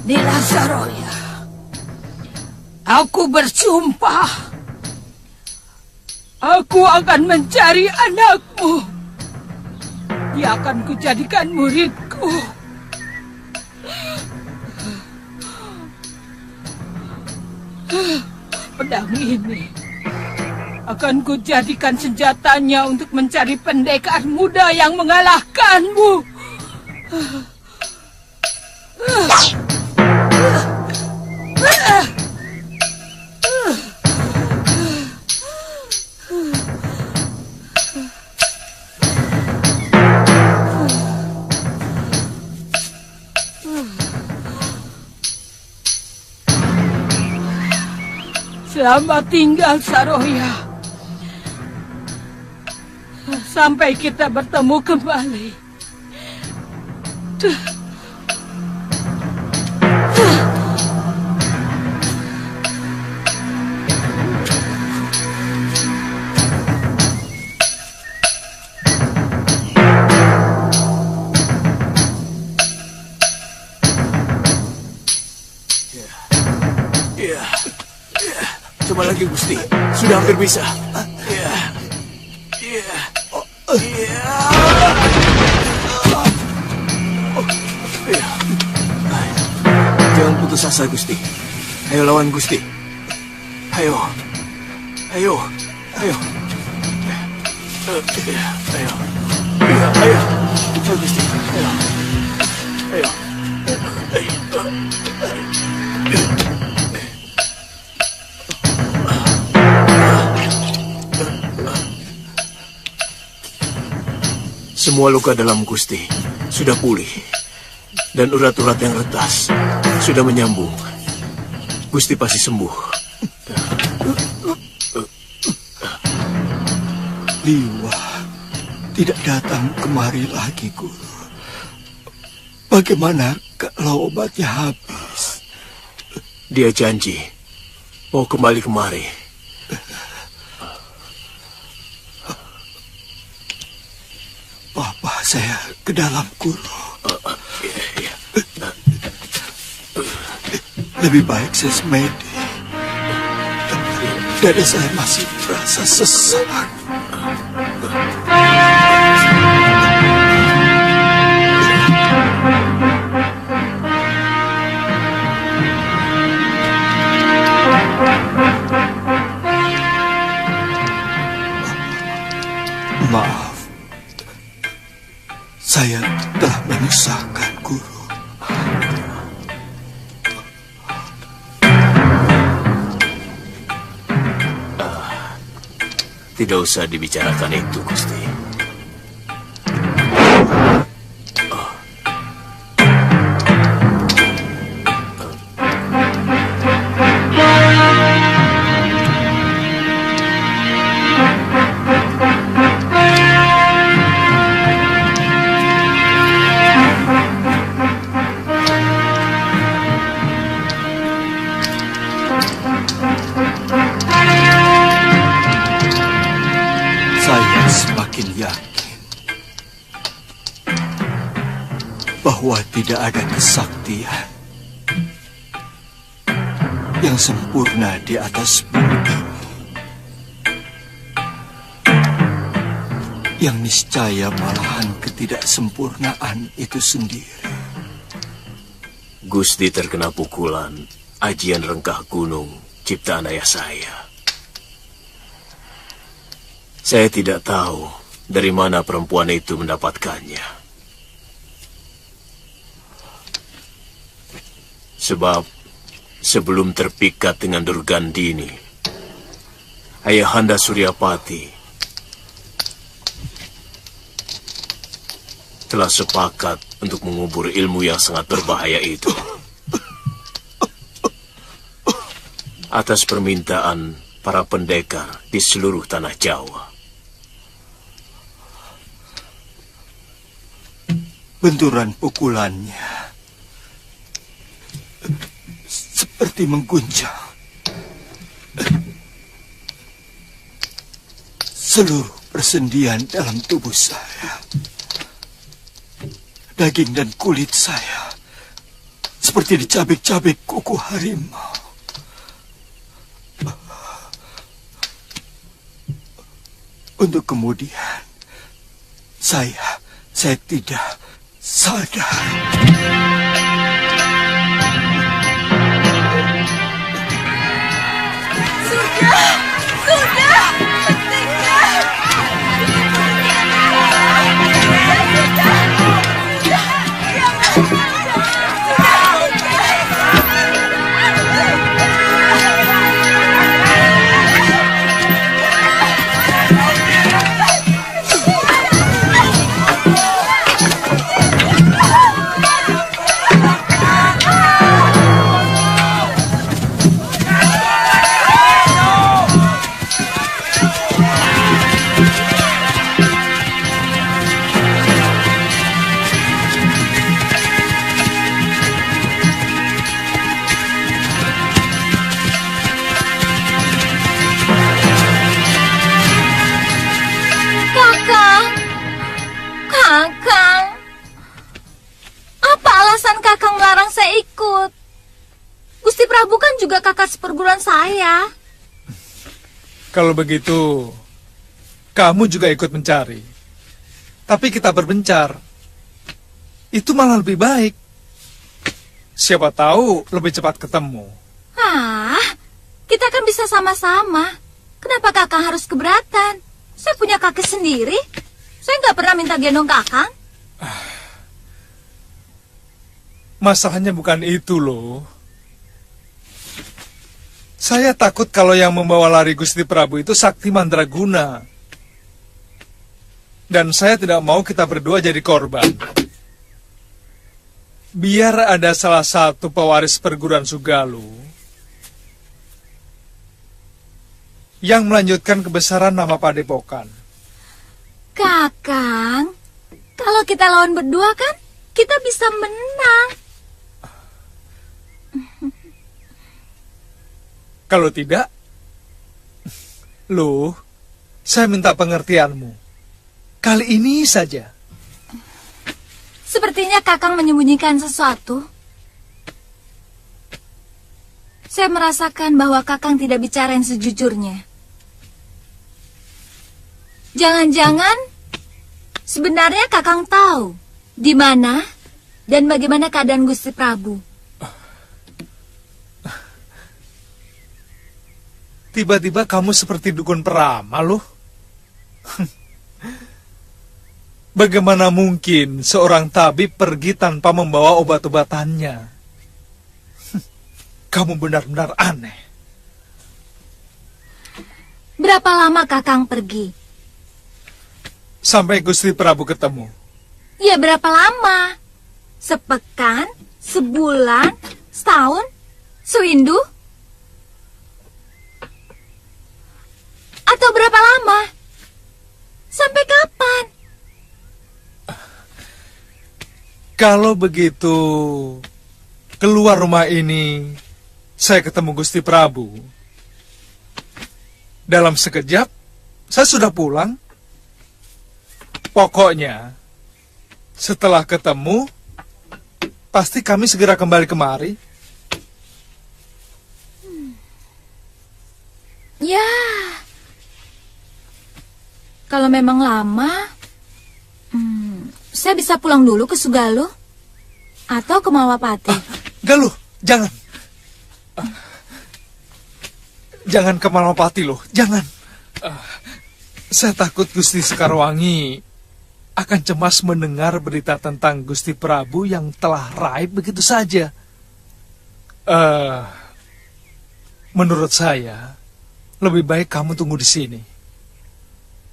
Nila Saroya, aku bersumpah, aku akan mencari anakmu. Dia akan kujadikan muridku. Pedang ini akan kujadikan senjatanya untuk mencari pendekar muda yang mengalahkanmu. Selamat tinggal, Saroya. Sampai kita bertemu kembali. Coba lagi, Gusti. Sudah hampir bisa. Jangan putus asa, Gusti. Ayo lawan Gusti. Ayo. Ayo. Ayo. Ayo. Ayo. Ayo, Gusti. Ayo. Ayo. Semua luka dalam Gusti sudah pulih, dan urat-urat yang retas sudah menyambung. Gusti pasti sembuh. Liwa tidak datang kemari lagi, Guru. Bagaimana kalau obatnya habis? Dia janji mau kembali kemari. Bawa saya ke dalam, Guru. Iya. Lebih baik saya semedi. Dada saya masih terasa sesak. Maaf, saya telah menyusahkan, Guru. Tidak usah dibicarakan itu, Gusti. Saya semakin yakin bahwa tidak ada kesaktian yang sempurna di atas bumi ini, yang niscaya malahan ketidaksempurnaan itu sendiri. Gusti terkena pukulan ajian rengkah gunung ciptaan ayah saya. Saya tidak tahu dari mana perempuan itu mendapatkannya. Sebab sebelum terpikat dengan Durgandini, Ayahanda Suryapati telah sepakat untuk mengubur ilmu yang sangat berbahaya itu. Atas permintaan para pendekar di seluruh tanah Jawa. Benturan pukulannya seperti mengguncang seluruh persendian dalam tubuh saya. Daging dan kulit saya seperti dicabik-cabik kuku harimau. Untuk kemudian saya tidak sadar. Prabu kan juga kakak seperguruan saya. Kalau begitu, kamu juga ikut mencari. Tapi kita berbencar. Itu malah lebih baik. Siapa tahu lebih cepat ketemu. Kita kan bisa sama-sama. Kenapa kakak harus keberatan? Saya punya kakek sendiri. Saya nggak pernah minta gendong kakak. Masalahnya bukan itu loh. Saya takut kalau yang membawa lari Gusti Prabu itu Sakti Mandraguna. Dan saya tidak mau kita berdua jadi korban. Biar ada salah satu pewaris perguruan Sugalu yang melanjutkan kebesaran nama Padepokan. Kakang, kalau kita lawan berdua kan, kita bisa menang. Kalau tidak, Luh, saya minta pengertianmu. Kali ini saja. Sepertinya Kakang menyembunyikan sesuatu. Saya merasakan bahwa Kakang tidak bicara yang sejujurnya. Jangan-jangan sebenarnya Kakang tahu di mana dan bagaimana keadaan Gusti Prabu. Tiba-tiba kamu seperti dukun peramal, loh. Bagaimana mungkin seorang tabib pergi tanpa membawa obat-obatannya? Kamu benar-benar aneh. Berapa lama Kakang pergi? Sampai Gusti Prabu ketemu. Ya, berapa lama? Sepekan? Sebulan? Setahun? Sewindu? Atau berapa lama? Sampai kapan? Kalau begitu, keluar rumah ini, saya ketemu Gusti Prabu. Dalam sekejap, saya sudah pulang. Pokoknya, setelah ketemu, pasti kami segera kembali kemari. Ya, kalau memang lama, saya bisa pulang dulu ke Sugalo atau ke Mawapati. Galuh, jangan. Jangan ke Malapati loh, jangan. Saya takut Gusti Sekarwangi akan cemas mendengar berita tentang Gusti Prabu yang telah raib begitu saja. Menurut saya, lebih baik kamu tunggu di sini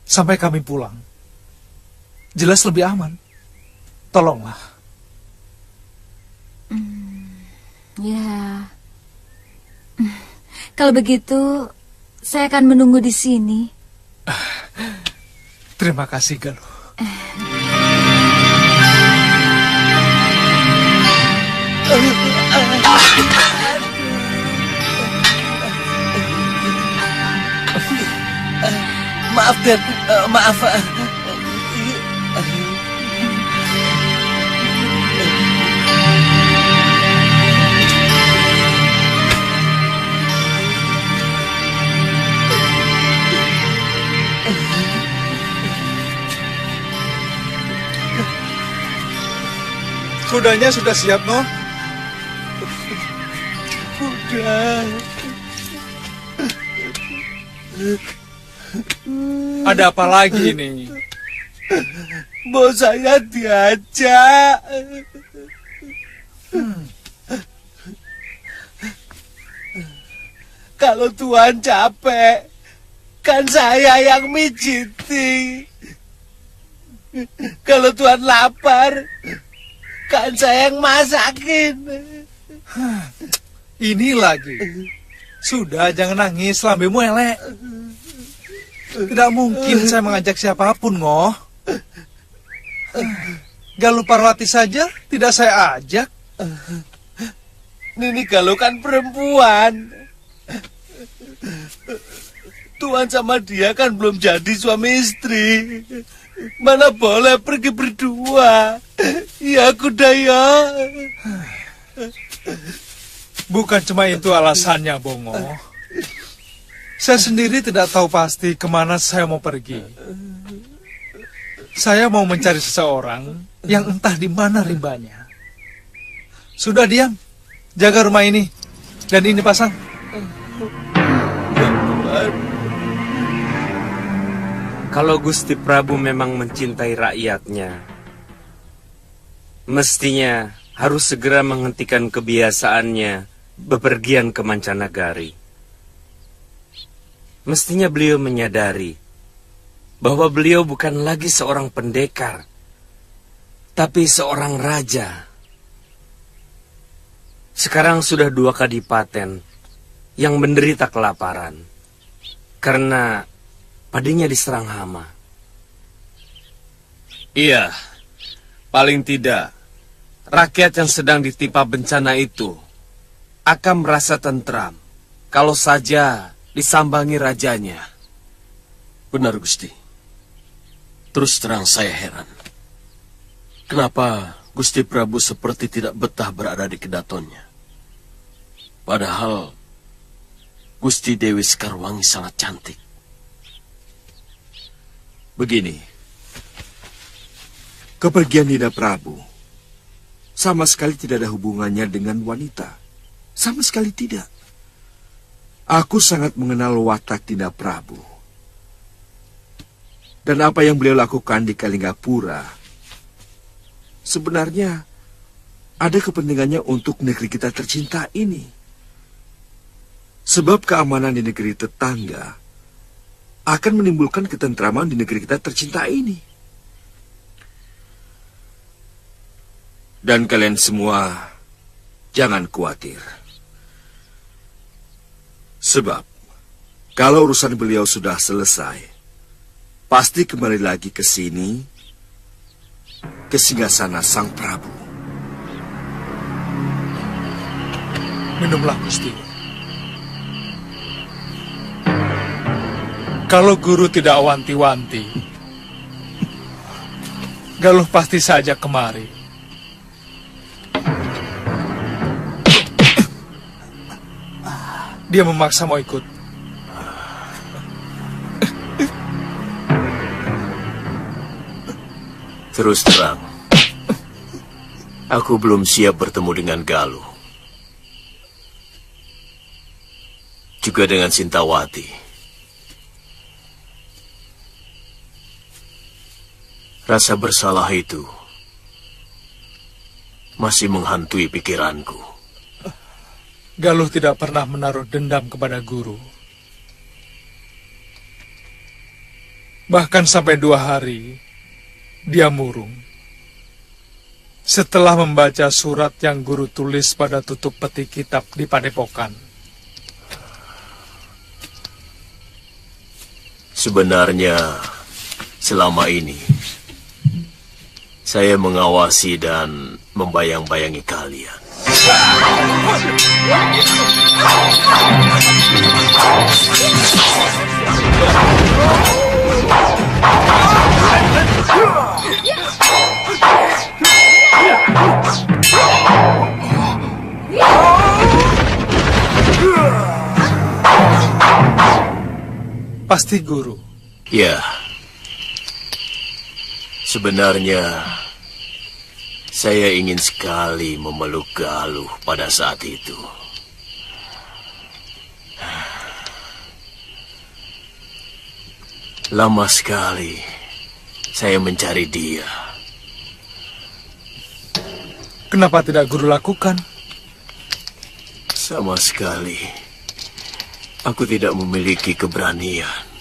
sampai kami pulang. Jelas lebih aman. Tolonglah. Ya. Kalau begitu, saya akan menunggu di sini. Terima kasih, Galuh. Maaf, Den. Maaf. Kudanya sudah siap, Noh? Udah. Ada apa lagi ini? Mau saya diajak. Kalau Tuhan capek, kan saya yang mijiti. Kalau Tuhan lapar, kan saya yang masakin. Ini lagi. Sudah, jangan nangis, lambemu elek. Tidak mungkin saya mengajak siapapun, Ngoh. Galuh Parwati saja tidak saya ajak. Nini Galuh kan perempuan. Tuhan sama dia kan belum jadi suami istri. Mana boleh pergi berdua. Ya Kudaya. Bukan cuma itu alasannya, Bongo. Saya sendiri tidak tahu pasti kemana saya mau pergi. Saya mau mencari seseorang yang entah di mana rimbanya. Sudah diam, jaga rumah ini. Dan ini pasang. Kalau Gusti Prabu memang mencintai rakyatnya, mestinya harus segera menghentikan kebiasaannya bepergian ke mancanagari. Mestinya beliau menyadari bahwa beliau bukan lagi seorang pendekar, tapi seorang raja. Sekarang sudah 2 kadipaten yang menderita kelaparan karena padinya diserang hama. Iya, paling tidak rakyat yang sedang ditimpa bencana itu akan merasa tentram kalau saja disambangi rajanya. Benar, Gusti. Terus terang saya heran. Kenapa Gusti Prabu seperti tidak betah berada di kedatonnya? Padahal Gusti Dewi Sekarwangi sangat cantik. Begini, kepergian Dinda Prabu sama sekali tidak ada hubungannya dengan wanita. Sama sekali tidak. Aku sangat mengenal watak Dinda Prabu. Dan apa yang beliau lakukan di Kalinggapura sebenarnya ada kepentingannya untuk negeri kita tercinta ini. Sebab keamanan di negeri tetangga akan menimbulkan ketentraman di negeri kita tercinta ini. Dan kalian semua jangan khawatir. Sebab kalau urusan beliau sudah selesai, pasti kembali lagi ke sini, ke singgasana Sang Prabu. Minumlah, Gusti. Kalau guru tidak wanti-wanti, Galuh pasti saja kemari. Dia memaksa mau ikut. Terus terang, aku belum siap bertemu dengan Galuh. Juga dengan Sintawati. Rasa bersalah itu masih menghantui pikiranku. Galuh tidak pernah menaruh dendam kepada guru. Bahkan sampai 2 hari, dia murung. Setelah membaca surat yang guru tulis pada tutup peti kitab di padepokan. Sebenarnya, selama ini, saya mengawasi dan membayang-bayangi kalian. Pasti guru. Ya, sebenarnya saya ingin sekali memeluk Galuh pada saat itu. Lama sekali saya mencari dia. Kenapa tidak guru lakukan? Sama sekali, aku tidak memiliki keberanian.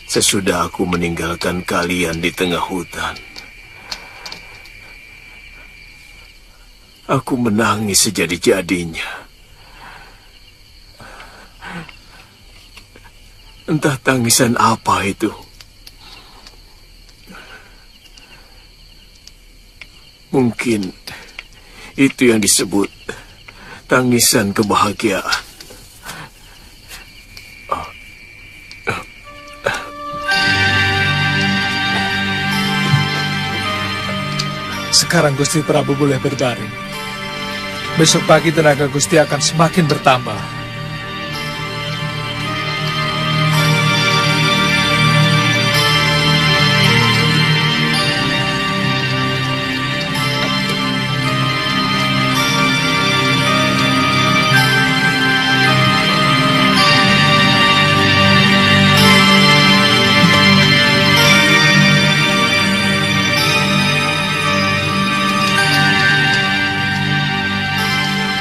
Sesudah aku meninggalkan kalian di tengah hutan, aku menangis sejadi-jadinya. Entah tangisan apa itu. Mungkin itu yang disebut tangisan kebahagiaan. Sekarang Gusti Prabu boleh berbaring. Besok pagi tenaga Gusti akan semakin bertambah.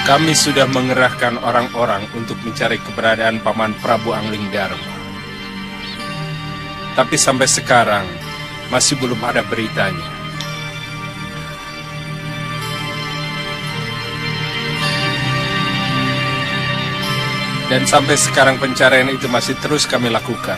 Kami sudah mengerahkan orang-orang untuk mencari keberadaan Paman Prabu Anglingdarma. Tapi sampai sekarang masih belum ada beritanya. Dan sampai sekarang pencarian itu masih terus kami lakukan.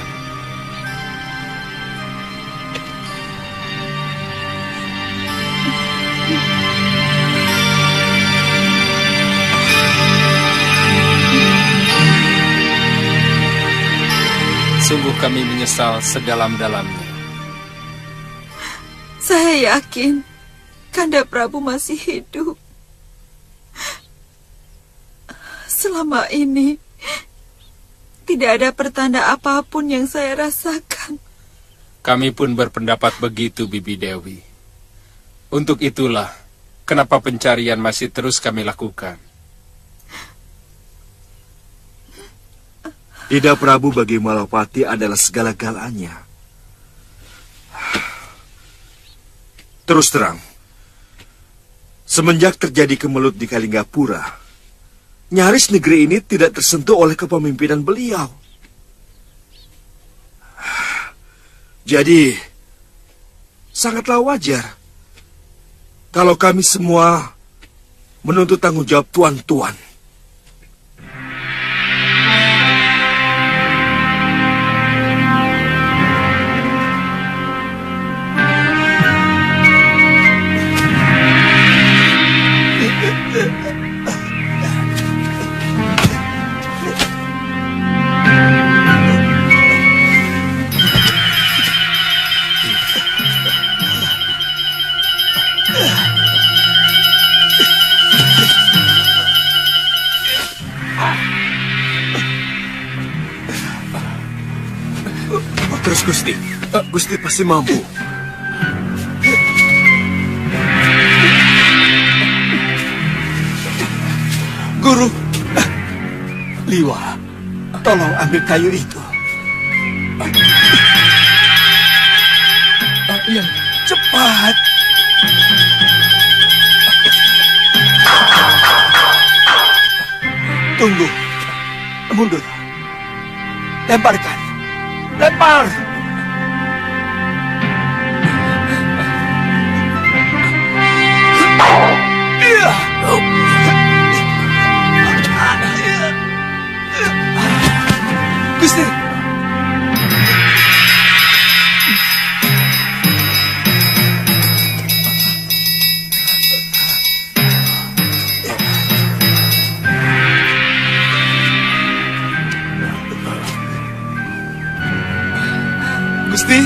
kami menyesal sedalam-dalamnya. Saya yakin Kanda Prabu masih hidup. Selama ini tidak ada pertanda apapun yang saya rasakan. Kami pun berpendapat begitu, Bibi Dewi. Untuk itulah kenapa pencarian masih terus kami lakukan. Ida Prabu bagi Malapati adalah segala-galanya. Terus terang, semenjak terjadi kemelut di Kalinggapura, nyaris negeri ini tidak tersentuh oleh kepemimpinan beliau. Jadi, sangatlah wajar kalau kami semua menuntut tanggung jawab tuan-tuan. Terus Gusti, Gusti pasti mampu. Guru, Liwa, tolong ambil kayu itu. Ya, Cepat. Tunggu. Mundur. Lemparkan. Lempar. Gusti. Gusti.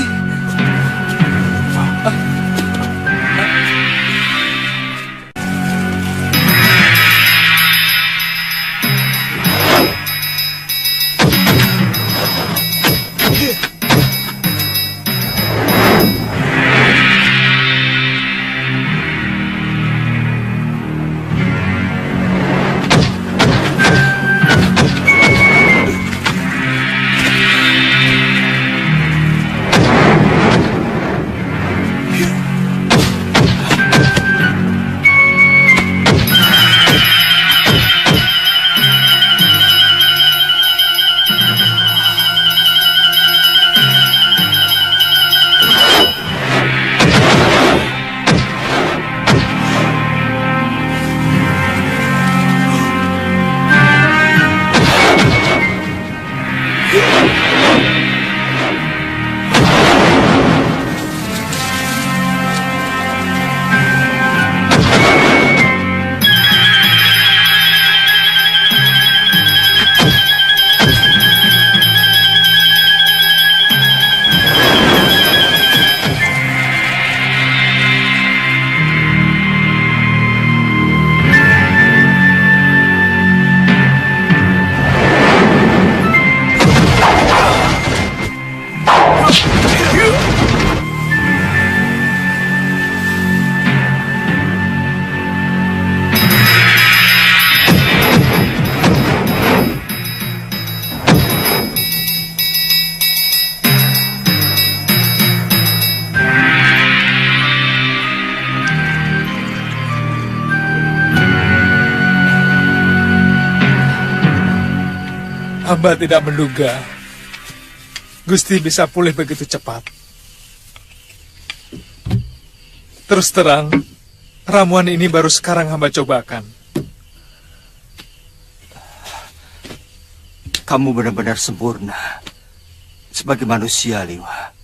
Hamba tidak menduga Gusti bisa pulih begitu cepat. Terus terang, ramuan ini baru sekarang hamba cobakan. Kamu benar-benar sempurna sebagai manusia, Liwa.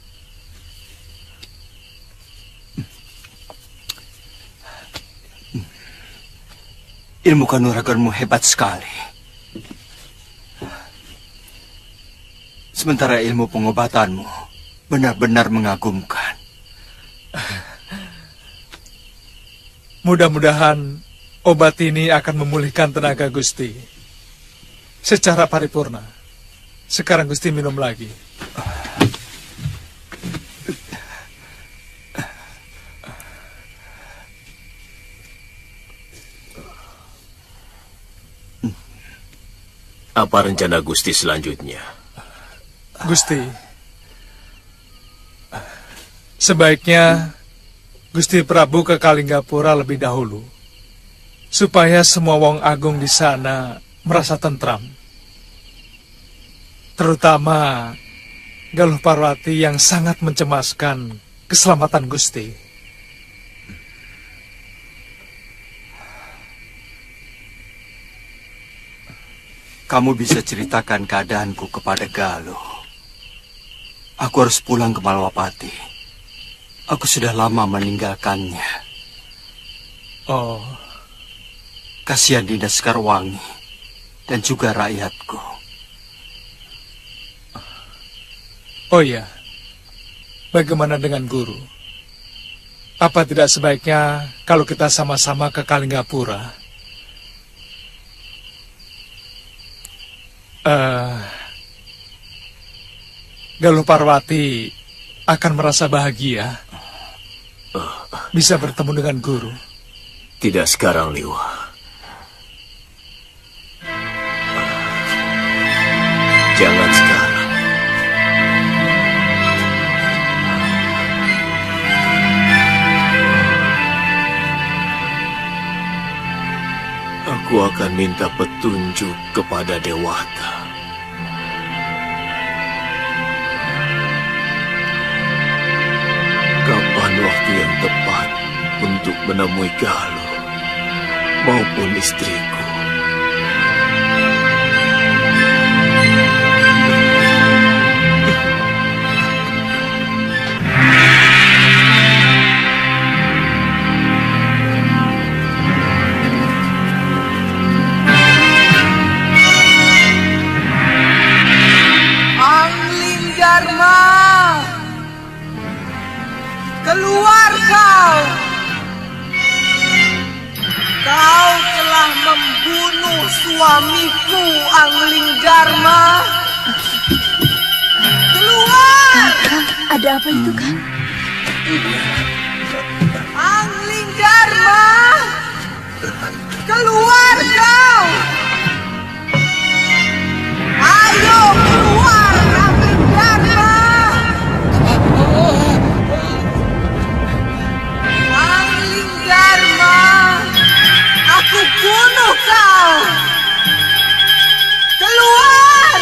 Ilmu kanuraganmu hebat sekali. Sementara ilmu pengobatanmu benar-benar mengagumkan. Mudah-mudahan obat ini akan memulihkan tenaga Gusti secara paripurna. Sekarang Gusti minum lagi. Apa rencana Gusti selanjutnya? Gusti, sebaiknya Gusti Prabu ke Kalinggapura lebih dahulu, supaya semua wong agung di sana merasa tentram. Terutama Galuh Parwati yang sangat mencemaskan keselamatan Gusti. Kamu bisa ceritakan keadaanku kepada Galuh. Aku harus pulang ke Malwapati. Aku sudah lama meninggalkannya. Oh, Kasihan Dinda Sekarwangi dan juga rakyatku. oh ya. Bagaimana dengan guru? Apa tidak sebaiknya kalau kita sama-sama ke Kalinggapura? Galuh Parwati akan merasa bahagia bisa bertemu dengan guru. Tidak sekarang, Liwa. Jangan sekarang. Aku akan minta petunjuk kepada Dewata. Kapan waktu yang tepat untuk menemui Galuh maupun istriku? Dharma, keluar kau! Kau telah membunuh suamiku, Angling Dharma. Keluar! Ada apa itu, Kang? Angling Dharma, keluar kau! Ayo keluar, Angling Dharma! Angling Dharma, aku bunuh kau! Keluar!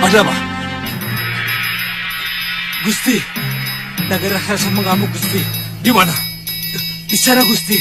Ada apa? Gusti, naga raksasa mengamuk, Gusti. Di mana? Di sana, Gusti.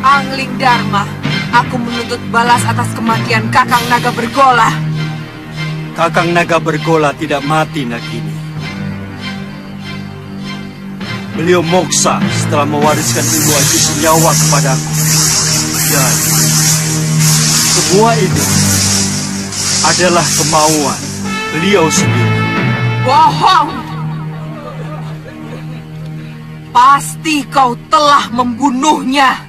Angling Dharma, aku menuntut balas atas kematian Kakang Naga Bergola. Kakang Naga Bergola tidak mati, Nagini. Beliau moksa setelah mewariskan ilmu aji senyawa kepadaku. Dan semua itu adalah kemauan beliau sendiri. Bohong! Pasti kau telah membunuhnya.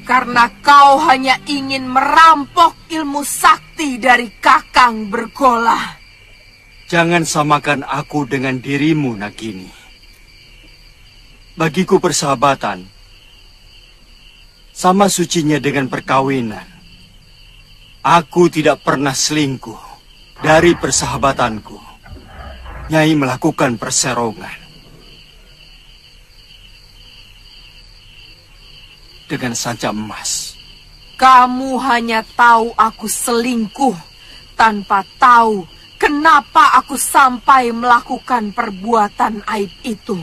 Karena kau hanya ingin merampok ilmu sakti dari Kakang Bergola. Jangan samakan aku dengan dirimu, Nagini. Bagiku persahabatan sama sucinya dengan perkawinan. Aku tidak pernah selingkuh dari persahabatanku. Nyai melakukan perserongan dengan sanca emas. Kamu hanya tahu aku selingkuh tanpa tahu kenapa aku sampai melakukan perbuatan aib itu.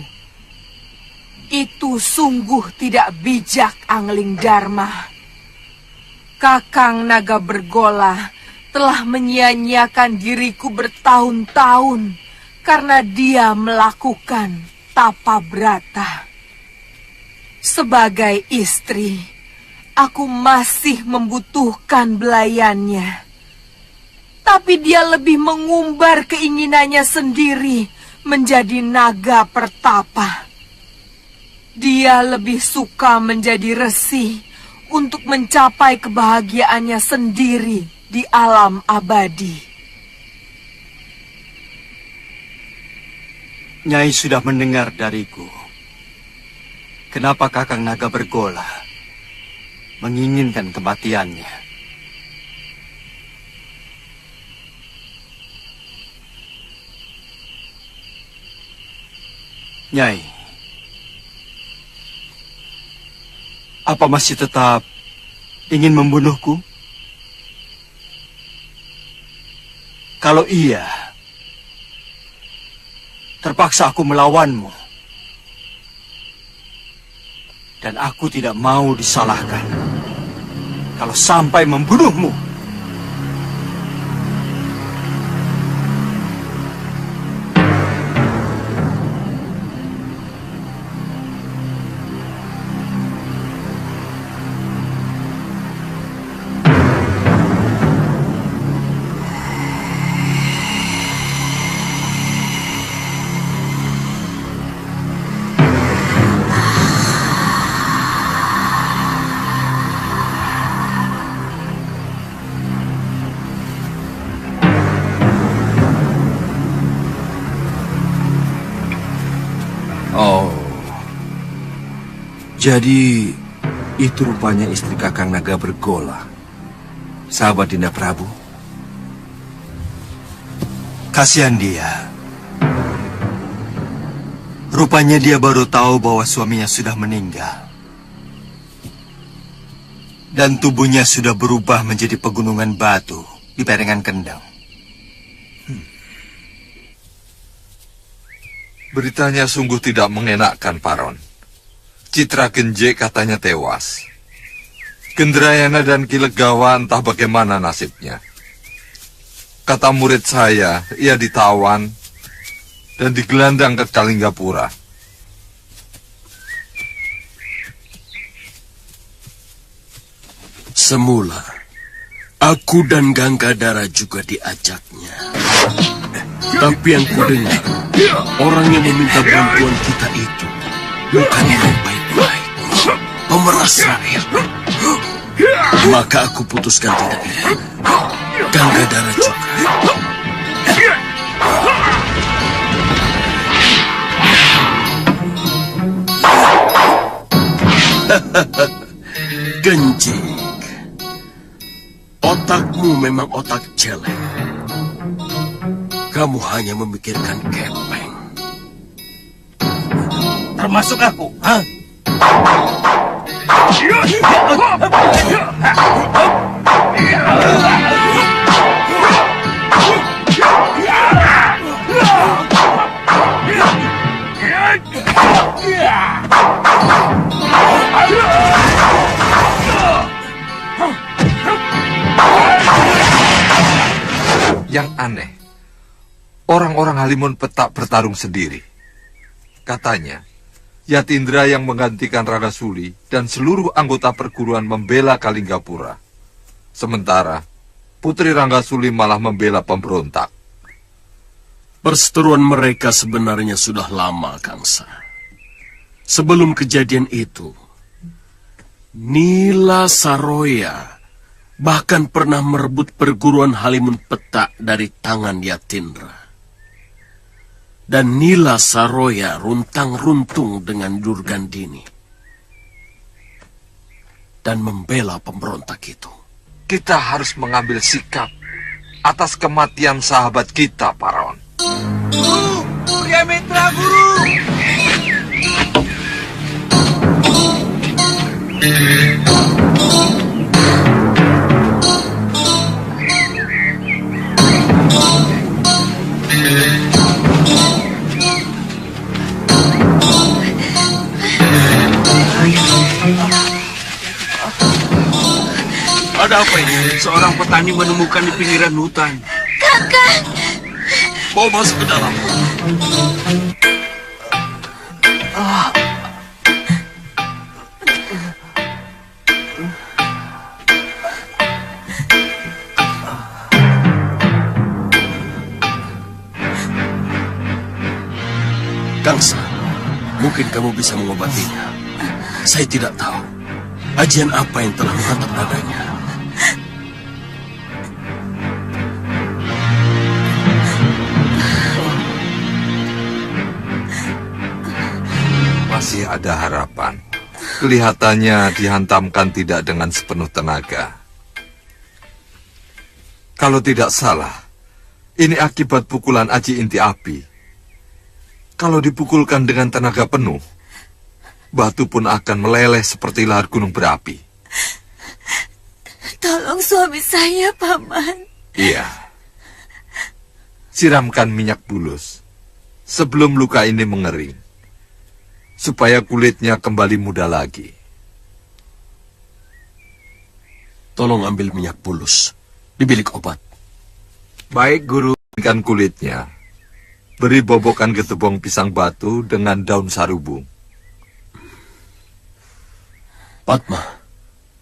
Itu sungguh tidak bijak, Angling Dharma. Kakang Naga Bergola telah menyia-nyiakan diriku bertahun-tahun karena dia melakukan tapa brata. Sebagai istri, aku masih membutuhkan belayannya. Tapi dia lebih mengumbar keinginannya sendiri menjadi naga pertapa. Dia lebih suka menjadi resi untuk mencapai kebahagiaannya sendiri di alam abadi. Nyai sudah mendengar dariku. Kenapa Kakang Naga Bergola menginginkan kematiannya? Nyai, apa masih tetap ingin membunuhku? Kalau iya, terpaksa aku melawanmu. Dan aku tidak mau disalahkan kalau sampai membunuhmu. Jadi, itu rupanya istri Kakang Naga Bergola. sahabat Dinda Prabu. Kasihan dia. Rupanya dia baru tahu bahwa suaminya sudah meninggal. Dan tubuhnya sudah berubah menjadi pegunungan batu di Perengan Kendeng. Beritanya sungguh tidak mengenakkan, Paron. Citra Genje katanya tewas. Gendrayana dan Kilegawa entah bagaimana nasibnya. Kata murid saya, ia ditawan dan digelandang ke Kalinggapura. Semula, aku dan Ganggadara juga diajaknya. Tapi yang kudengar, orang yang meminta bantuan kita itu bukan orang baik-baik, pemeras rakyat. Maka aku putuskan tidak ikut. Ganggadara juga. Genjik, otakmu memang otak jelek. Kamu hanya memikirkan kepeng. Termasuk aku, ha? Yang aneh, orang-orang Halimun Petak bertarung sendiri. Katanya, Yatindra yang menggantikan Ranggasuli dan seluruh anggota perguruan membela Kalinggapura. Sementara, Putri Ranggasuli malah membela pemberontak. Perseteruan mereka sebenarnya sudah lama, Kangsa. Sebelum kejadian itu, Nila Saroya bahkan pernah merebut perguruan Halimun Petak dari tangan Yatindra. Dan Nila Saroya runtang-runtung dengan Durgandini dan membela pemberontak itu. Kita harus mengambil sikap atas kematian sahabat kita, Paron. Guru! Pria Mitra, Guru! Ada apa ini? Seorang petani menemukan di pinggiran hutan. Kakak! Bawa masuk ke dalam. Kangsa, mungkin kamu bisa mengobatinya. Saya tidak tahu ajian apa yang telah menghantam dadanya. Masih ada harapan. Kelihatannya dihantamkan tidak dengan sepenuh tenaga. Kalau tidak salah, ini akibat pukulan aji inti api. Kalau dipukulkan dengan tenaga penuh, batu pun akan meleleh seperti lahar gunung berapi. Tolong suami saya, Paman. Iya. Siramkan minyak bulus sebelum luka ini mengering, supaya kulitnya kembali muda lagi. Tolong ambil minyak bulus di bilik obat. Baik, Guru. Keringkan kulitnya. Beri bobokan getebong pisang batu dengan daun sarubung. Padma,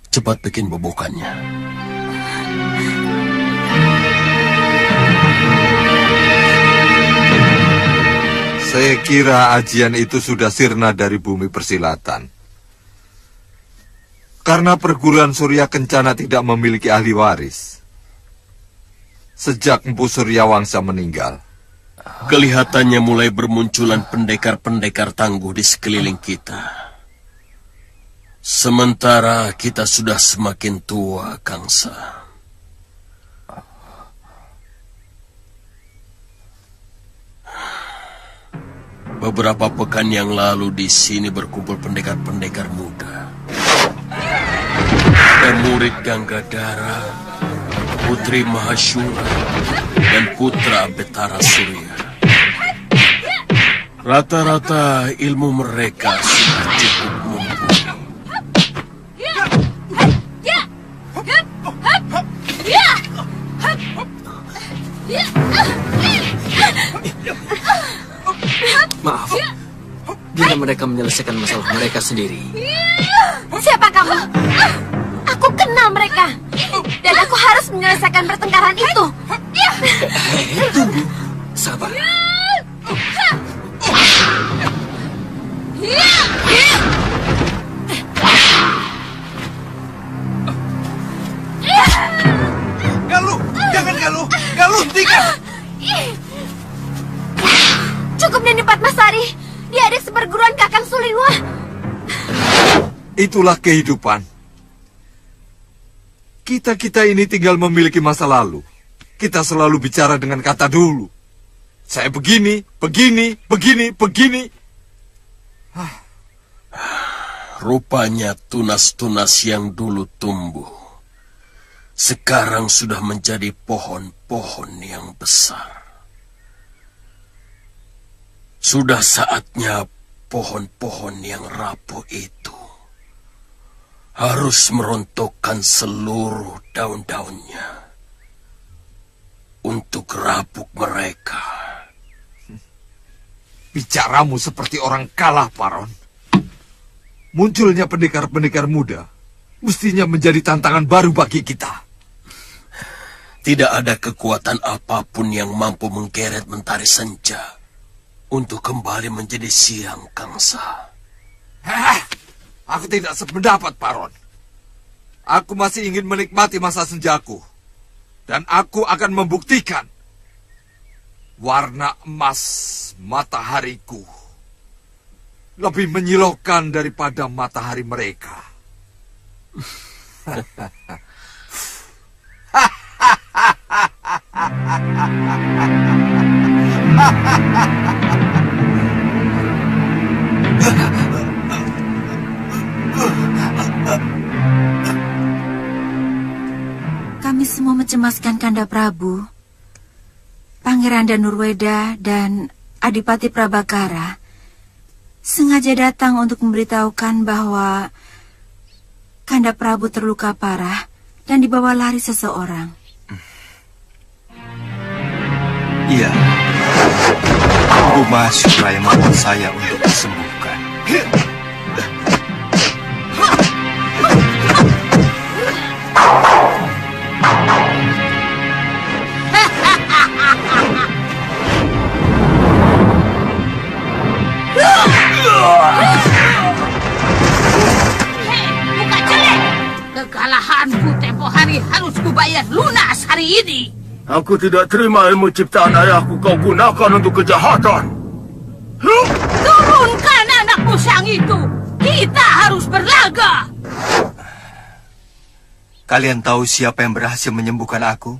cepat bikin bobokannya. Saya kira ajian itu sudah sirna dari bumi persilatan. Karena perguruan Surya Kencana tidak memiliki ahli waris. Sejak Empu Suryawangsa meninggal, Kelihatannya mulai bermunculan pendekar-pendekar tangguh di sekeliling kita. Sementara kita sudah semakin tua, Kangsa. Beberapa pekan yang lalu di sini berkumpul pendekar-pendekar muda. Ada murid Ganggadara, Putri Mahashura, dan Putra Betara Surya. Rata-rata ilmu mereka sudah cukup mumpuni. Maaf, bila mereka menyelesaikan masalah mereka sendiri. Siapa kamu? Aku kenal mereka. Dan aku harus menyelesaikan pertengkaran itu. Tunggu, sabar. Galuh, jangan Galuh. Galuh, hentikan. Cukup Nini Padmasari. Dia adik seperguruan Kakang Suliwa. Itulah kehidupan. Kita ini tinggal memiliki masa lalu. Kita selalu bicara dengan kata dulu. Saya begini, begini, begini, begini. Rupanya tunas-tunas yang dulu tumbuh sekarang sudah menjadi pohon-pohon yang besar. Sudah saatnya pohon-pohon yang rapuh itu harus merontokkan seluruh daun-daunnya untuk rabuk mereka. Bicaramu seperti orang kalah, Paron. Munculnya pendekar-pendekar muda mestinya menjadi tantangan baru bagi kita. Tidak ada kekuatan apapun yang mampu menggeret Mentari Senja untuk kembali menjadi siang Kangsa. Aku tidak sependapat, Paron. Aku masih ingin menikmati masa senjaku. Dan aku akan membuktikan warna emas matahariku lebih menyilaukan daripada matahari mereka. Kami semua mencemaskan Kanda Prabu. Pangeran Danurweda dan Adipati Prabakara sengaja datang untuk memberitahukan bahwa Kanda Prabu terluka parah dan dibawa lari seseorang. Iya, Bu Mahashura yang membuat saya untuk disembuhkan. Bukan jelek. Kekalahanku tempo hari harus kubayar lunas hari ini. Aku tidak terima ilmu ciptaan ayahku kau gunakan untuk kejahatan. Turunkan anak musang itu. Kita harus berlaga. Kalian tahu siapa yang berhasil menyembuhkan aku?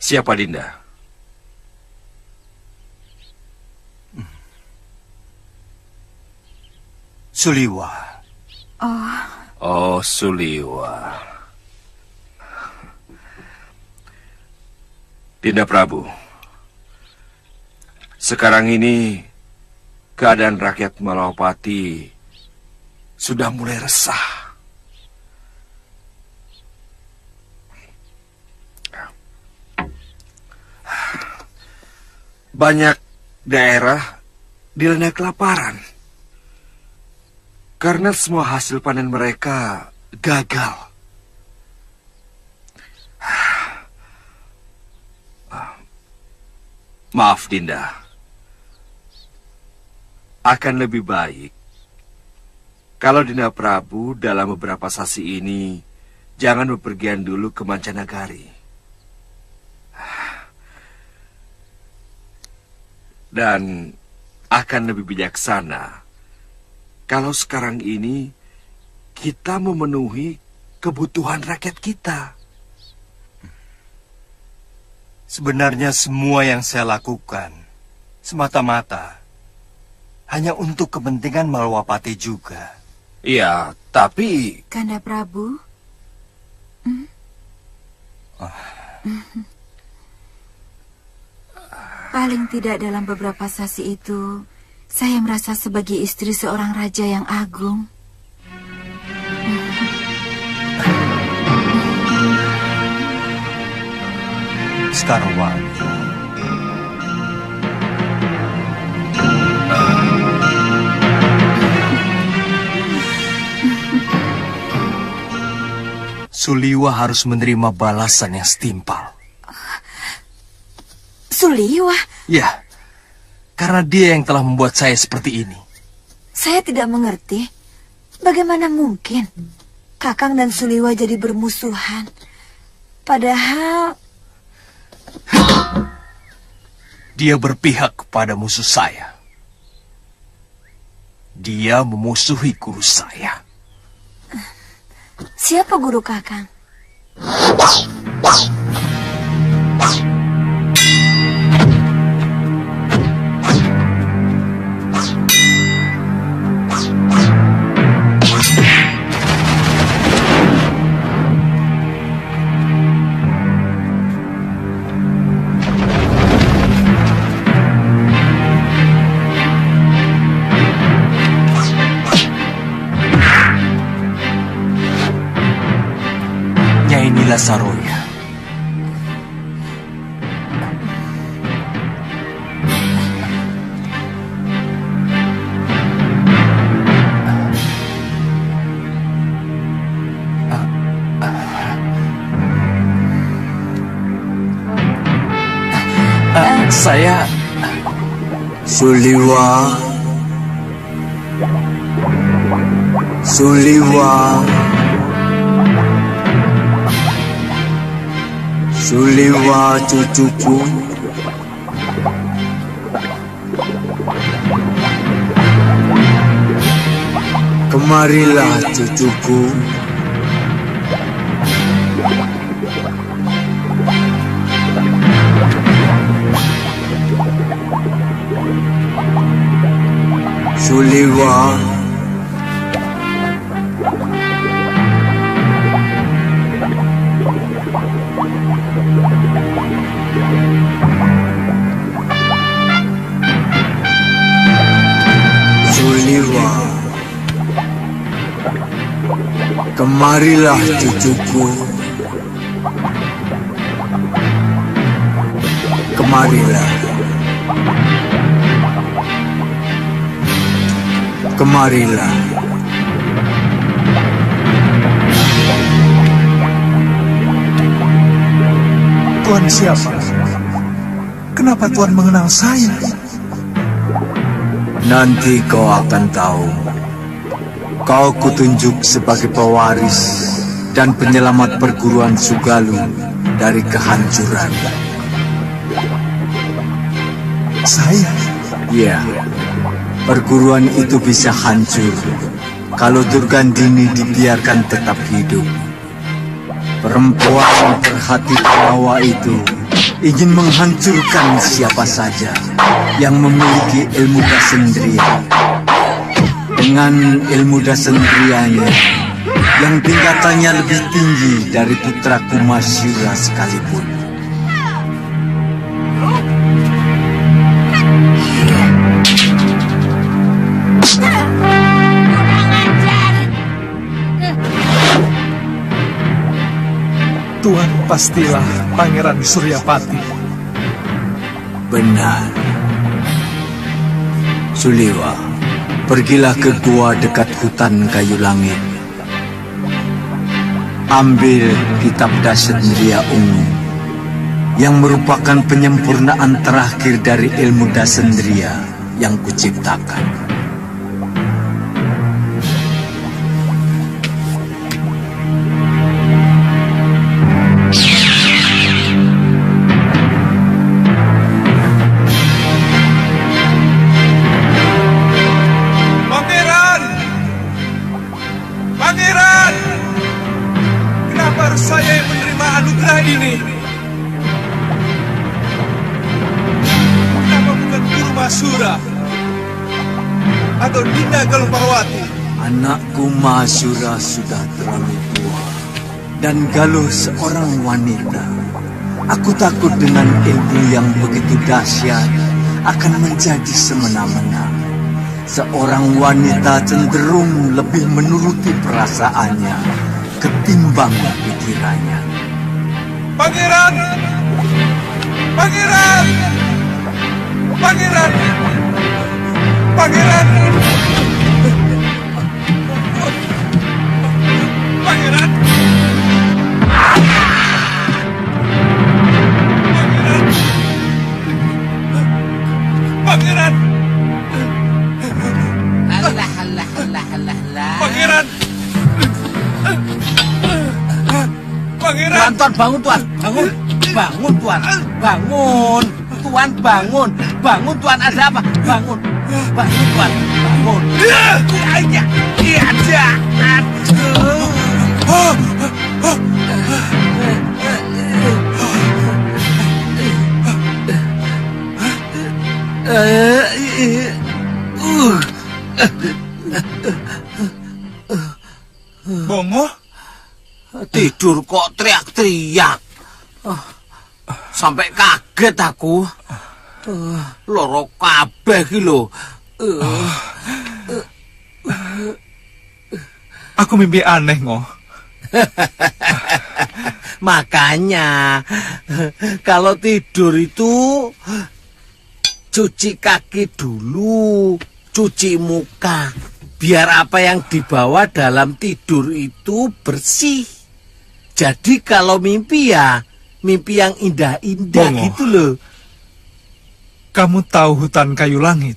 Siapa, Dinda? Suliwa. Oh, Suliwa. Dinda Prabu, sekarang ini keadaan rakyat Malawapati sudah mulai resah. Banyak daerah dilanda kelaparan karena semua hasil panen mereka gagal. Maaf, Dinda. Akan lebih baik kalau Dinda Prabu dalam beberapa sasi ini jangan bepergian dulu ke mancanagari. Dan akan lebih bijaksana kalau sekarang ini kita memenuhi kebutuhan rakyat kita. Sebenarnya semua yang saya lakukan semata-mata hanya untuk kepentingan Malwapati juga. Ya, tapi... Kanda Prabu? Paling tidak dalam beberapa sasi itu, saya merasa sebagai istri seorang raja yang agung. Sekarwangi, Suliwa harus menerima balasan yang setimpal. Suliwa? Ya, karena dia yang telah membuat saya seperti ini. Saya tidak mengerti. Bagaimana mungkin Kakang dan Suliwa jadi bermusuhan? Padahal... Dia berpihak kepada musuh saya. Dia memusuhi guru saya. Siapa guru Kakang? Nyai Saroya. Saya Suliwa. Suliwa. Suliwa cucuku. Kemarilah cucuku. Suliwa. Suliwa. Kemarilah cucuku. Kemarilah. Kemarilah. Tuan siapa? Kenapa Tuan mengenal saya? Nanti kau akan tahu. Kau kutunjuk sebagai pewaris dan penyelamat perguruan Sugalu dari kehancuran. Saya? Ya. Perguruan itu bisa hancur kalau Durgandini dibiarkan tetap hidup. Perempuan berhati perawa itu ingin menghancurkan siapa saja yang memiliki ilmu dasendria. Dengan ilmu dasendrianya yang tingkatannya lebih tinggi dari putra Kumasyura sekalipun. Tuan pastilah Pangeran Suryapati. Benar. Suliwa, pergilah ke gua dekat hutan kayu langit. Ambil kitab Dasendriya Ungu yang merupakan penyempurnaan terakhir dari ilmu Dasendriya yang kuciptakan. Mahasura atau Dinda Galung Parwati? Anakku Mahasura sudah terlalu tua dan Galuh seorang wanita. Aku takut dengan ilmu yang begitu dahsyat akan menjadi semena-mena. Seorang wanita cenderung lebih menuruti perasaannya ketimbang pikirannya. Pangeran! Pangeran! Pangeran! Pangeran! Pangeran! Pangeran! Allah. Pangeran! Pangeran! Tuan, bangun Tuan, bangun, Tuan, bangun, Tuan, bangun Tuan, ada apa? Bangun Tuan, bangun. Iya, Bongo? Tidur kok teriak-teriak. Sampai kaget aku. Loro kabeh iki lho. Aku mimpi aneh, Ngo. Makanya kalau tidur itu cuci kaki dulu, cuci muka. Biar apa yang dibawa dalam tidur itu bersih. Jadi kalau mimpi ya mimpi yang indah-indah gitu loh. Kamu tahu hutan kayu langit?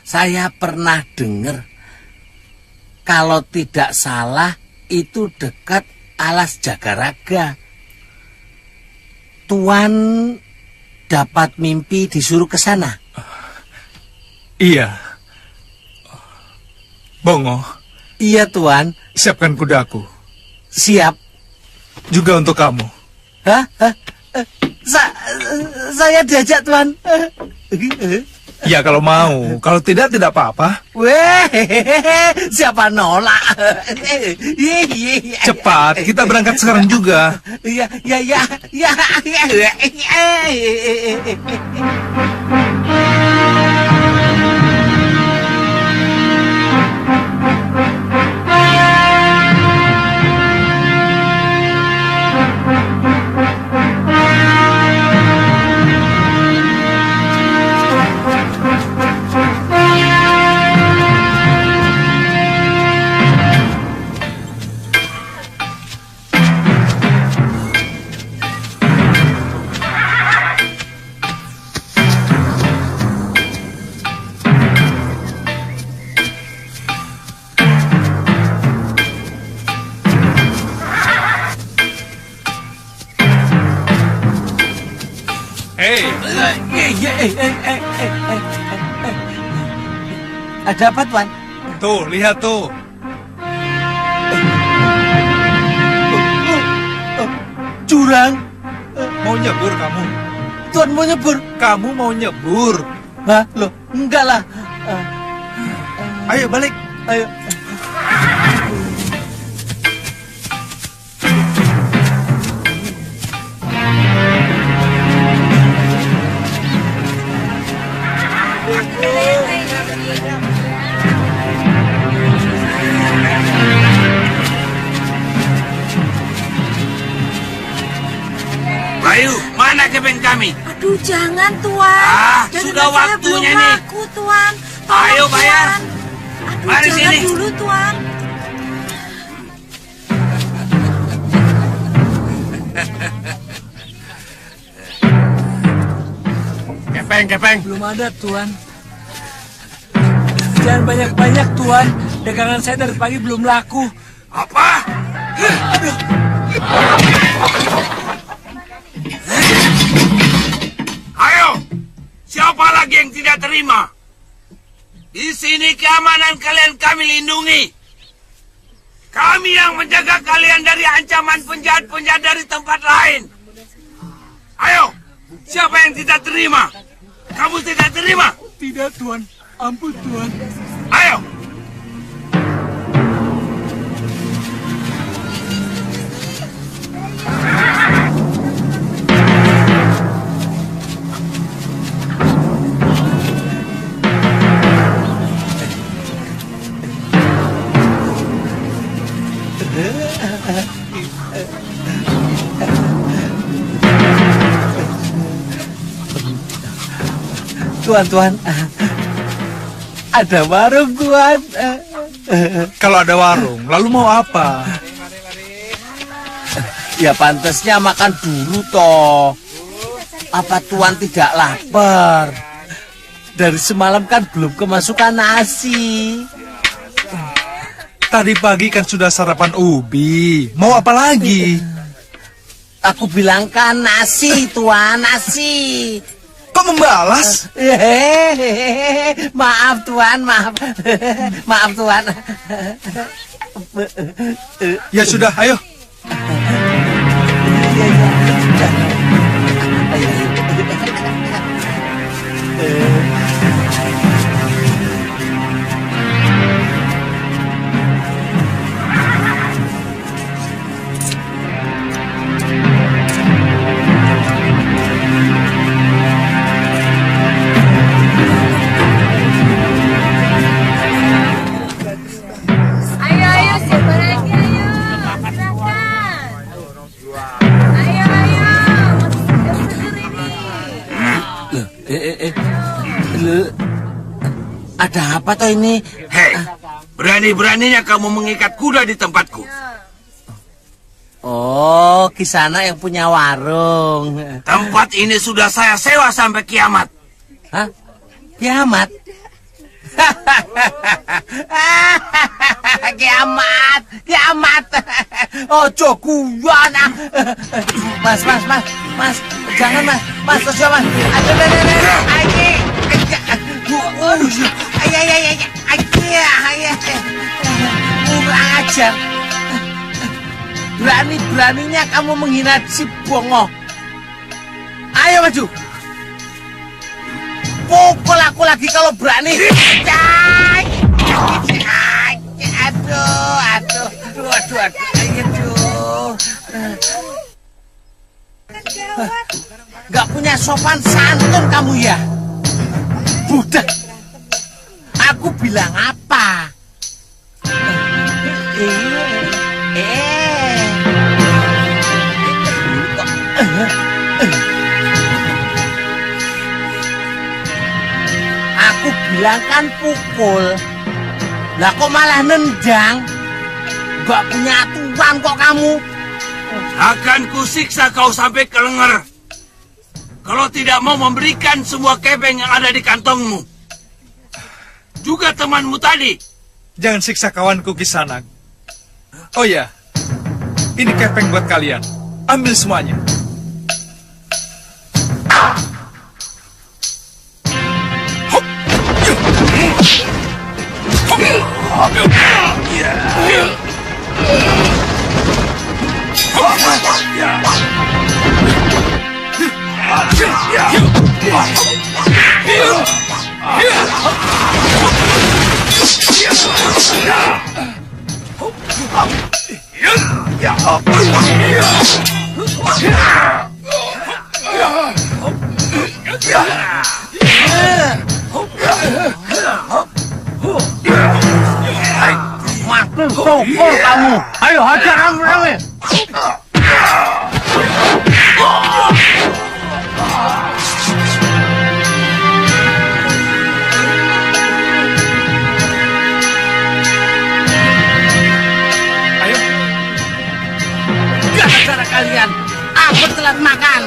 Saya pernah dengar. Kalau tidak salah itu dekat Alas Jagaraga. Tuan dapat mimpi disuruh ke sana? Iya. Bongo. Iya, Tuan. Siapkan kudaku. Siap. Juga untuk kamu. Hah? Saya diajak, Tuan. Ya kalau mau. Kalau tidak apa-apa. Weh, siapa nolak? Cepat, kita berangkat sekarang juga. Ya. Ada apa, Tuan? Tuh, lihat tuh. Jurang. Mau nyebur kamu? Tuan mau nyebur? Kamu mau nyebur? Hah? Loh, enggak lah. Ayo balik. Ayo. Bayu, mana keping kami? Aduh, jangan, Tuan. Sudah waktunya belum nih. laku, Tuan. Ayo bayar. Tuan. Aduh, Mari jangan sini. dulu, Tuan. Kepeng. Belum ada, Tuan. Jangan banyak-banyak, Tuan. Dagangan saya dari pagi belum laku. Apa? Ayo, siapa lagi yang tidak terima? Di sini keamanan kalian kami lindungi. Kami yang menjaga kalian dari ancaman penjahat-penjahat dari tempat lain. Ayo, siapa siapa yang tidak terima? Kamu tidak terima? Tidak, Tuan. Ampun, Tuan. Ayo. Tuan, ada warung, Tuan. Kalau ada warung, lalu mau apa? Ya pantasnya makan dulu, toh. Apa Tuan tidak lapar? Dari semalam kan belum kemasukan nasi. Tadi pagi kan sudah sarapan ubi. Mau apa lagi? Aku bilang kan nasi, Tuan, nasi. Kok membalas? Maaf, Tuan, maaf. Maaf, Tuan. Ya sudah, ayo. Ayo, siapa lagi? Ayo, silakan. Ayo. Ada apa toh ini? Hei, berani-beraninya kamu mengikat kuda di tempatku. Oh, Kisana yang punya warung. Tempat ini sudah saya sewa sampai kiamat. Hah? Kiamat? Kiamat. Oh, jokuan. Mas. Jangan, Mas. Terus Mas. Kurang ajar. Berani-beraninya kamu menghina si Bongo. Ayo maju. Pukul aku lagi kalau berani. Aduh. Gak punya sopan santun kamu ya? Budak. Aku bilang apa? Aku bilang kan pukul. Lah kok malah nendang? Gak punya aturan kok kamu. Akan kusiksa kau sampai ke lenger. Kalau tidak mau memberikan semua kepeng yang ada di kantongmu. Juga temanmu tadi. Jangan siksa kawanku Kisanak. Oh ya, ini kepeng buat kalian. Ambil semuanya. Makin sokol kamu. Ayo hajar rame-rame. Ayo. Gara-gara kalian, aku telat makan.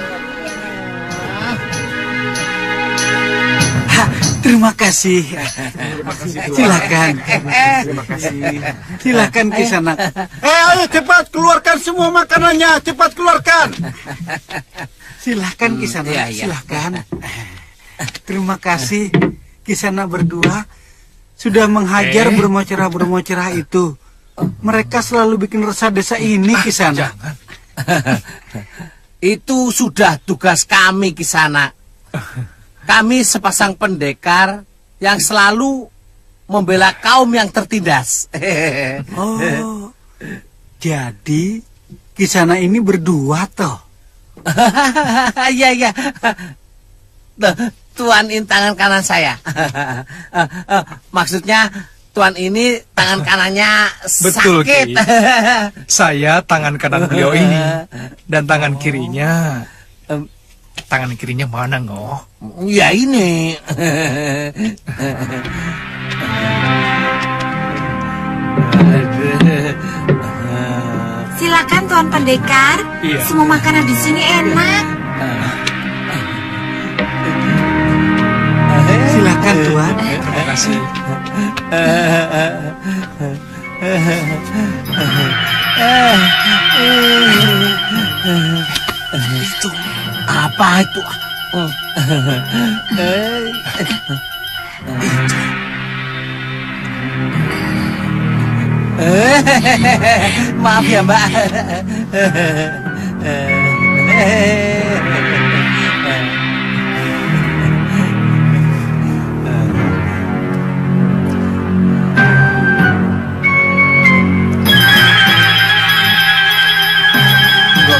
Terima kasih. Silakan. Silakan Kisanak. Ayo cepat keluarkan semua makanannya, cepat keluarkan. Silakan Kisanak, silakan. Terima kasih Kisanak berdua sudah menghajar bermocerah itu. Mereka selalu bikin resah desa ini, Kisanak. Itu sudah tugas kami, Kisana. Kami sepasang pendekar yang selalu membela kaum yang tertindas. Oh, jadi Kisana ini berdua toh? Iya. Tuan ini tangan kanan saya. Maksudnya Tuan ini tangan kanannya Betul, sakit. Ki. Saya tangan kanan beliau ini. Dan tangan kirinya... Tangan kirinya mana, Ngoh? Ya ini. Silakan Tuan Pendekar. Iya. Semua makanan di sini enak. Silakan Tuan. Terima kasih. Itu apa itu? Maaf ya, Mbak.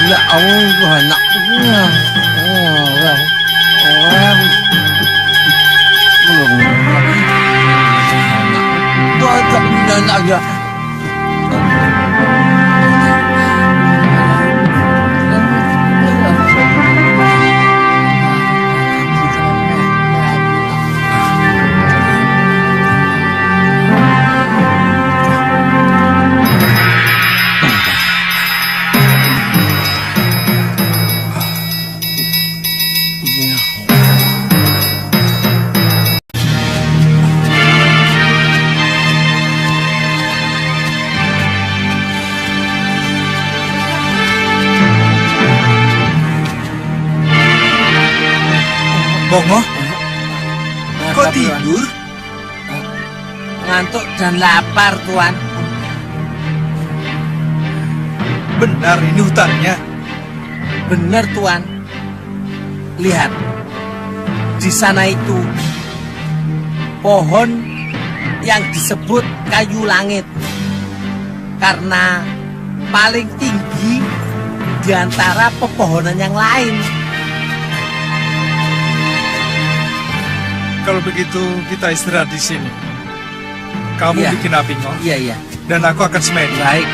Enggak, anaknya. Belum. Aja. Bongo? Kok tidur? Ngantuk dan lapar, Tuan. Benar ini hutannya? Benar, Tuan. Lihat. Di sana itu pohon yang disebut kayu langit. Karena paling tinggi di antara pepohonan yang lain. Kalau begitu kita istirahat di sini. Kamu Iya. bikin api, Ngoh. Iya. Dan aku akan semedi. Baik.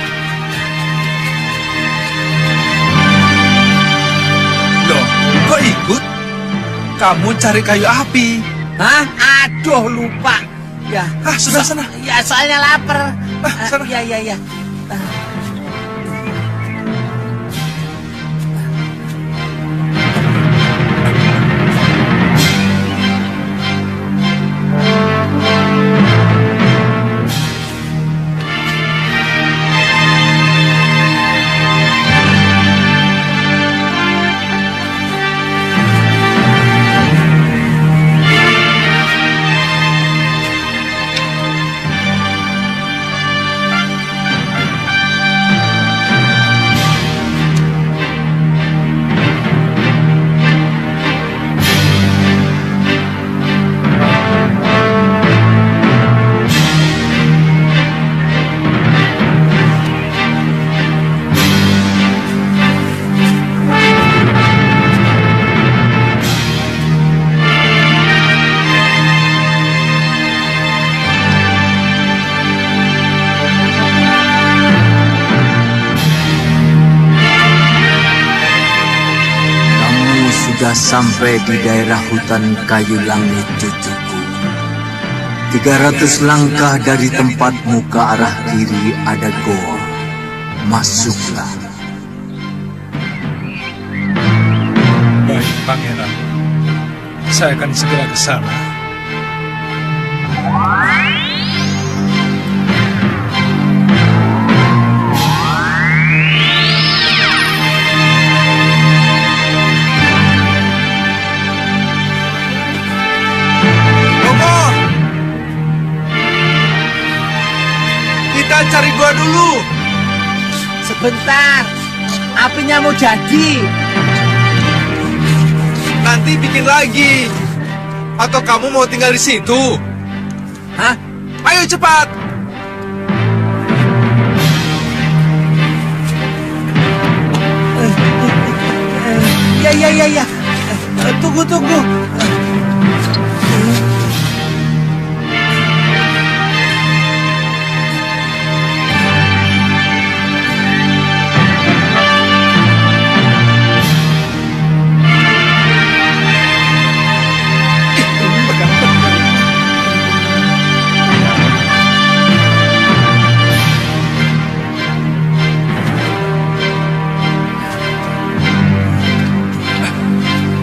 Loh, kok ikut? Kamu cari kayu api. Hah? Aduh, lupa. Ya. Sudah sana. Ya, soalnya lapar. Sana. Iya. Sudah sampai di daerah hutan kayu langit, cucuku. 300 langkah dari tempatmu ke arah kiri ada goa. Masuklah. Baik, Pangeran. Saya akan segera ke sana. Kita cari gua dulu. Sebentar. Apinya mau jadi. nanti bikin lagi. Atau kamu mau tinggal di situ? Hah? Ayo cepat. Ya. Tunggu.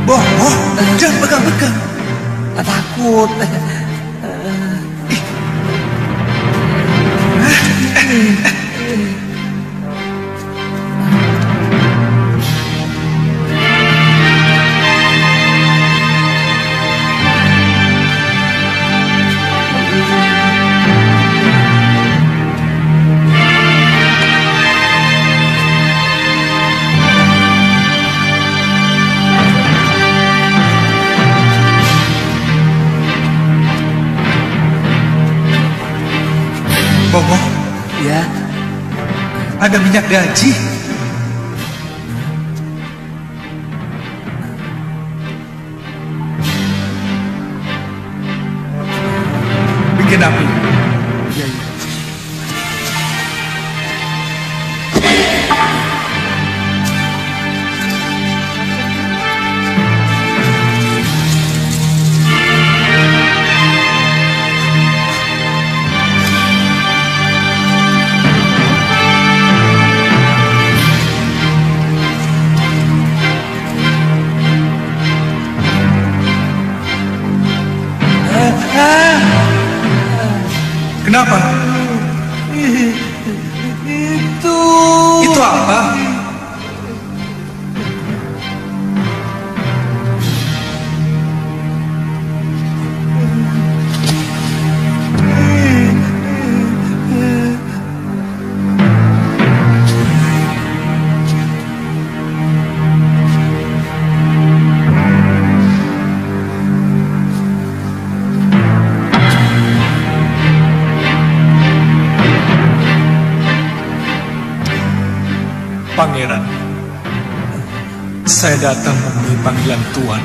Boh, jangan pegang-pegang. Takut. Bongo, Ya, ada minyak gaji. Bikin api. Kenapa? Itu apa? Pangeran, saya datang memenuhi panggilan Tuan.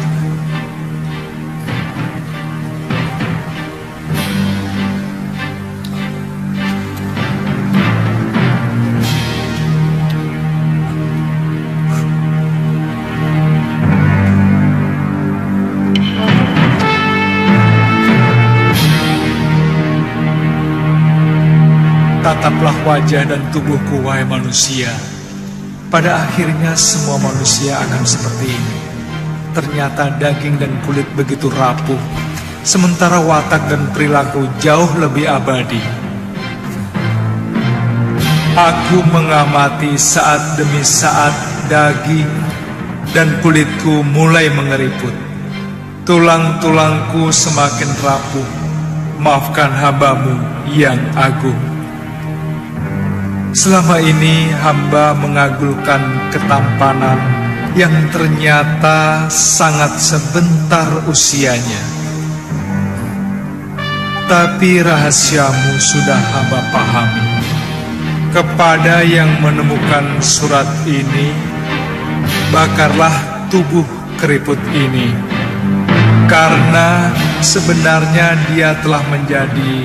Tataplah wajah dan tubuhku, wahai manusia. Pada akhirnya semua manusia akan seperti ini. Ternyata daging dan kulit begitu rapuh, sementara watak dan perilaku jauh lebih abadi. Aku mengamati saat demi saat daging dan kulitku mulai mengeriput. Tulang-tulangku semakin rapuh. Maafkan hambamu yang agung. Selama ini hamba mengagulkan ketampanan yang ternyata sangat sebentar usianya. Tapi rahasiamu sudah hamba pahami. Kepada yang menemukan surat ini, bakarlah tubuh keriput ini. Karena sebenarnya dia telah menjadi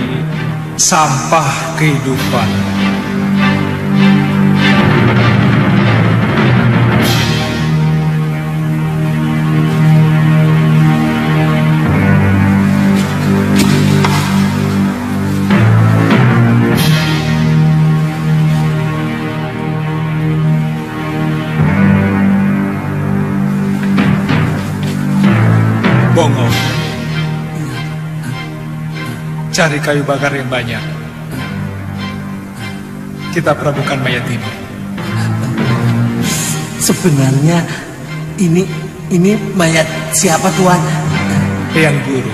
sampah kehidupan. Bongo, cari kayu bakar yang banyak. Kita perabukan mayat ini. sebenarnya ini mayat siapa, Tuan? Yang Guru.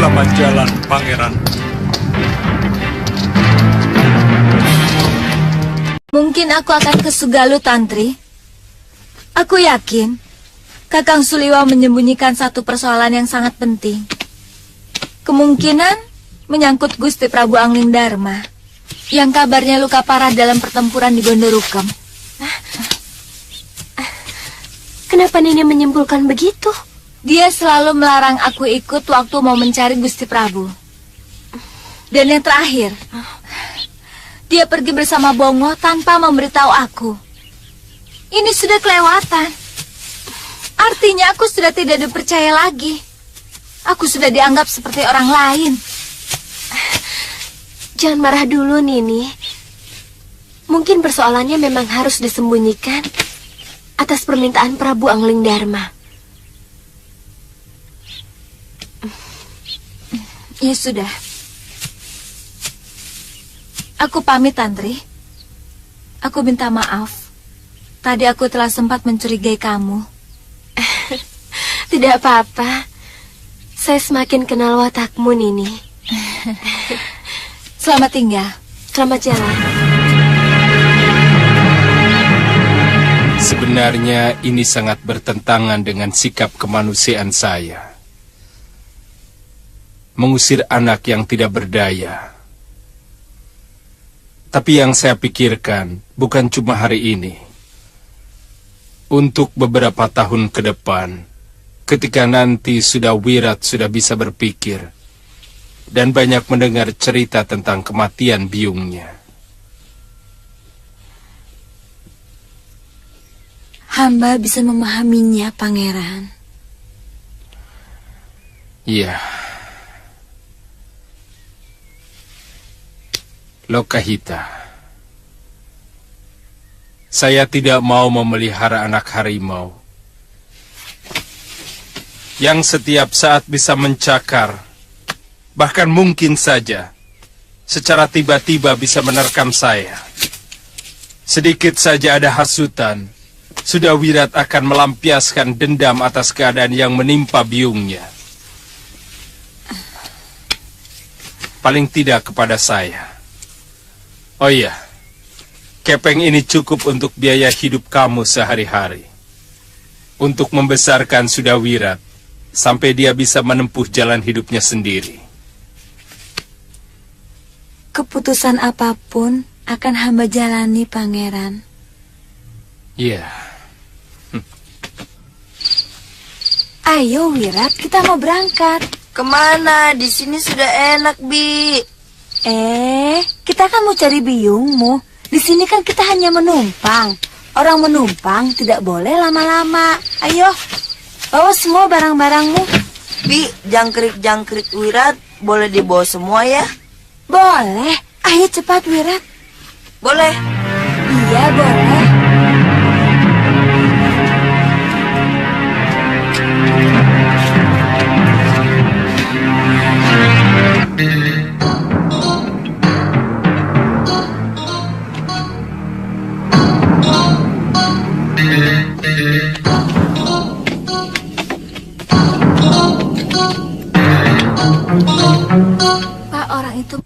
Selamat jalan, Pangeran. Mungkin aku akan ke Sugalu, Tantri. Aku yakin Kakang Suliwa menyembunyikan satu persoalan yang sangat penting. Kemungkinan menyangkut Gusti Prabu Angling Dharma, yang kabarnya luka parah dalam pertempuran di Gondorukem. Kenapa Nini menyimpulkan begitu? Dia selalu melarang aku ikut waktu mau mencari Gusti Prabu. Dan yang terakhir, dia pergi bersama Bongo tanpa memberitahu aku. Ini sudah kelewatan. Artinya aku sudah tidak dipercaya lagi. Aku sudah dianggap seperti orang lain. Jangan marah dulu, Nini. Mungkin persoalannya memang harus disembunyikan atas permintaan Prabu Angling Dharma. Ya sudah. Aku pamit, Tantri. Aku minta maaf. Tadi aku telah sempat mencurigai kamu. Tidak apa-apa. Saya semakin kenal watakmu, Nini. Selamat tinggal. Selamat jalan. Sebenarnya ini sangat bertentangan dengan sikap kemanusiaan saya. Mengusir anak yang tidak berdaya. Tapi yang saya pikirkan bukan cuma hari ini. Untuk beberapa tahun ke depan, ketika nanti Wirat sudah bisa berpikir dan banyak mendengar cerita tentang kematian biungnya. Hamba bisa memahaminya, Pangeran. Iya. Lokahita, saya tidak mau memelihara anak harimau yang setiap saat bisa mencakar, bahkan mungkin saja secara tiba-tiba bisa menerkam saya. Sedikit saja ada hasutan, Wirat akan melampiaskan dendam atas keadaan yang menimpa biungnya. Paling tidak kepada saya. Oh iya, kepeng ini cukup untuk biaya hidup kamu sehari-hari. Untuk membesarkan Wirat sampai dia bisa menempuh jalan hidupnya sendiri. Keputusan apapun akan hamba jalani, Pangeran. Iya. Ayo, Wirat, kita mau berangkat. Kemana? Di sini sudah enak, Bi. Kita kan mau cari biungmu. Di sini kan kita hanya menumpang. Orang menumpang tidak boleh lama-lama. Ayo, bawa semua barang-barangmu. Bi, jangkrik-jangkrik Wirat boleh dibawa semua ya? Boleh. Ayo cepat, Wirat. Boleh. Iya, boleh. Pak, orang itu...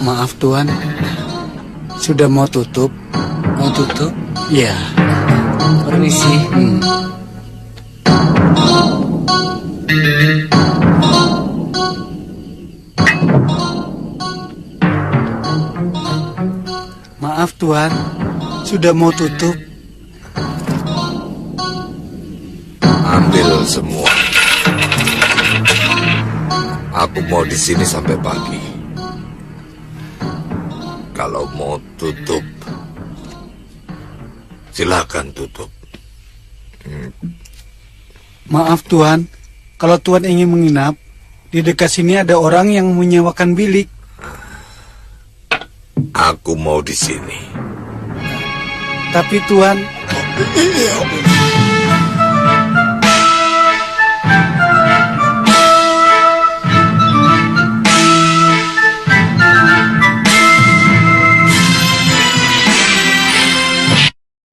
Maaf Tuan, sudah mau tutup. Mau tutup? Ya. Permisi. Maaf Tuan, sudah mau tutup. Ambil semua. Aku mau di sini sampai pagi. Kalau mau tutup, silakan tutup. Maaf Tuan, kalau Tuan ingin menginap, di dekat sini ada orang yang menyewakan bilik. Aku mau di sini. Tapi Tuan...